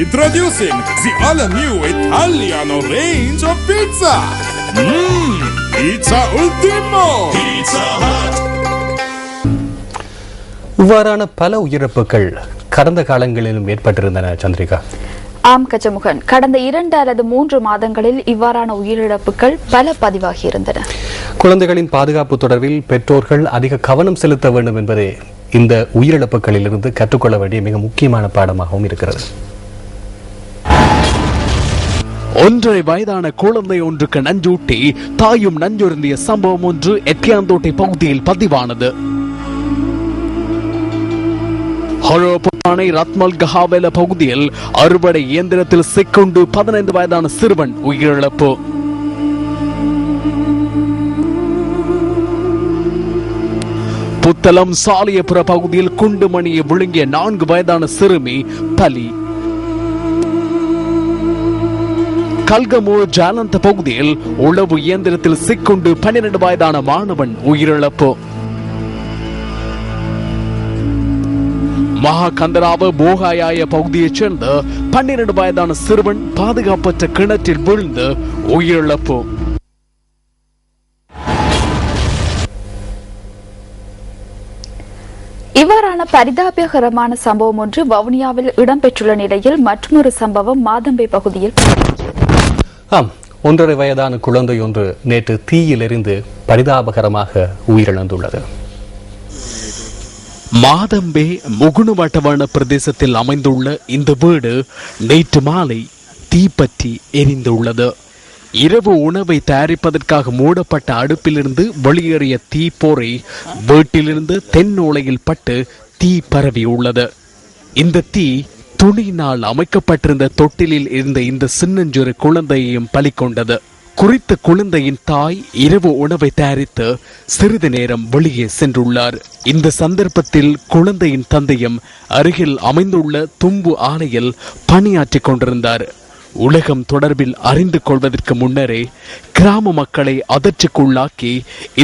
Introducing the all-new Italiano range of pizza. Pizza Ultimo. Pizza Hut. இவ்வாறான பல உயிரிழப்புகள் கடந்த காலங்களிலும் ஏற்பட்டிருந்தன. சந்திரிகா. ஆம் கஜமுகன், கடந்த 2 அல்லது 3 மாதங்களில் இவ்வாறான உயிரிழப்புகள் பல பதிவாகியிருந்தன. குழந்தைகளின் பாதுகாப்பு தொடர்பில் பெற்றோர்கள் அதிக கவனம் செலுத்த வேண்டும் என்பதே இந்த உயிரிழப்புகளிலிருந்து கற்றுக்கொள்ள வேண்டிய மிக முக்கியமான பாடமாகவும் இருக்கிறது. 1.5 வயதான குழந்தை ஒன்றுக்கு நஞ்சூட்டி தாயும் நஞ்சுருந்திய சம்பவம் ஒன்று எட்டியாந்தோட்டை பகுதியில் பதிவானது. ரத்மல் கஹாவெல பகுதியில் அறுவடை இயந்திரத்தில் சிக்கொண்டு 15 வயதான சிறுவன் உயிரிழப்பு. புத்தளம் சாலியபுர பகுதியில் குண்டுமணியை விழுங்கிய 4 வயதான சிறுமி பலி. கல்கமோ ஜாலந்த பகுதியில் உளவு இயந்திரத்தில் சிக்கொண்டு 12 வயதான மாணவன் உயிரிழப்பு. மகா கந்தராவ போகாயாய பகுதியைச் சேர்ந்த 12 வயதான சிறுவன் பாதுகாப்பற்ற கிணற்றில் விழுந்து உயிரிழப்பு. இவ்வாறான பரிதாபகரமான சம்பவம் ஒன்று வவுனியாவில் இடம்பெற்றுள்ள நிலையில் மற்றொரு சம்பவம் மாதம்பே பகுதியில் 1.5 வயதான குழந்தை ஒன்று நேற்று தீயில் எரிந்து பரிதாபகரமாக உயிரிழந்துள்ளது. மாதம்பே முகுணுவட்டவன பிரதேசத்தில் அமைந்துள்ள இந்த வீடு நேற்று மாலை தீப்பற்றி எரிந்துள்ளது. இரவு உணவை தயாரிப்பதற்காக மூடப்பட்ட அடுப்பிலிருந்து வெளியேறிய தீப்பொறி வீட்டிலிருந்து தென்னோலையில் பட்டு தீ பரவியுள்ளது. இந்த தீ துணியினால் அமைக்கப்பட்டிருந்த தொட்டிலில் இருந்த இந்த சின்னஞ்சிறு குழந்தையையும் பலிக்கொண்டது. குறித்த குழந்தையின் தாய் இரவு உணவை தயாரித்து சிறிது நேரம் வெளியே சென்றுள்ளார். இந்த சந்தர்ப்பத்தில் குழந்தையின் தந்தையும் அருகில் அமைந்துள்ள தும்பு ஆலையில் பணியாற்றிக் கொண்டிருந்தார். உலகம் தொடர்பில் அறிந்து கொள்வதற்கு முன்னரே கிராம மக்களை அதிர்ச்சிக்குள்ளாக்கி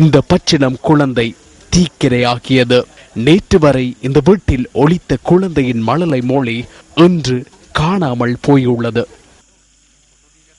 இந்த பச்சிளம் குழந்தை தீக்கிரையாகியது. நேற்று வரை இந்த வீட்டில் ஒலித்த குழந்தையின் மழலை மொழி இன்று காணாமல் போயுள்ளது.